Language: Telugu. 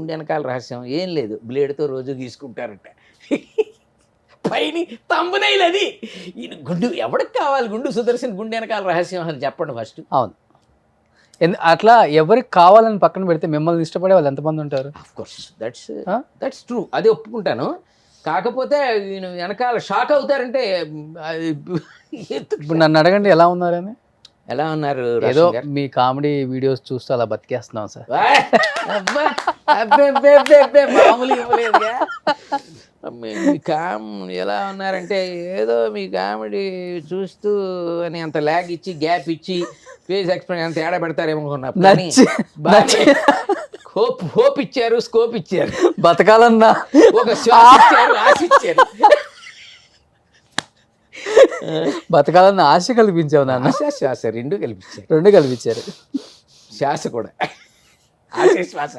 గుండె వెనకాల రహస్యం ఏం లేదు, బ్లేడ్తో రోజు గీసుకుంటారట. పైన తంబునైల్ అది. ఈయన గుండు ఎవరికి కావాలి, గుండు సుదర్శన్ గుండె వెనకాల రహస్యం అని చెప్పండి ఫస్ట్. అవును, అట్లా ఎవరికి కావాలని పక్కన పెడితే మిమ్మల్ని ఇష్టపడే వాళ్ళు ఎంతమంది ఉంటారు? ఆఫ్ కోర్స్ దట్స్ ట్రూ, అది ఒప్పుకుంటాను. కాకపోతే ఈయన వెనకాల షాక్ అవుతారంటే అది ఇప్పుడు నన్ను అడగండి ఎలా ఉన్నారని. ఎలా ఉన్నారు ఏదో రోషన్ గారు? మీ కామెడీ వీడియోస్ చూస్తూ అలా బతికేస్తున్నాం సార్. అబ్బా, అబ్బే, అబ్బే, అబ్బే, అబ్బే, మామూలు ఇవ్వలేదుగా. మీ ఎలా ఉన్నారంటే ఏదో మీ కామెడీ చూస్తూ అని అంత ల్యాగ్ ఇచ్చి గ్యాప్ ఇచ్చి ఫేస్ ఎక్స్ప్రెషన్ అంత తేడా పెడతారేమో అనుకున్నా. కానీ హోప్ ఇచ్చారు, స్కోప్ ఇచ్చారు, బతకాలన్నా ఒక శ్వాస ఇచ్చారు, ఆశ ఇచ్చారు. బతకాలన్న ఆశ కల్పించావు నాన్న. ఆశ శ్వాస రెండు కల్పించారు, రెండు కల్పించారు. శ్వాస కూడా ఆశ శ్వాస.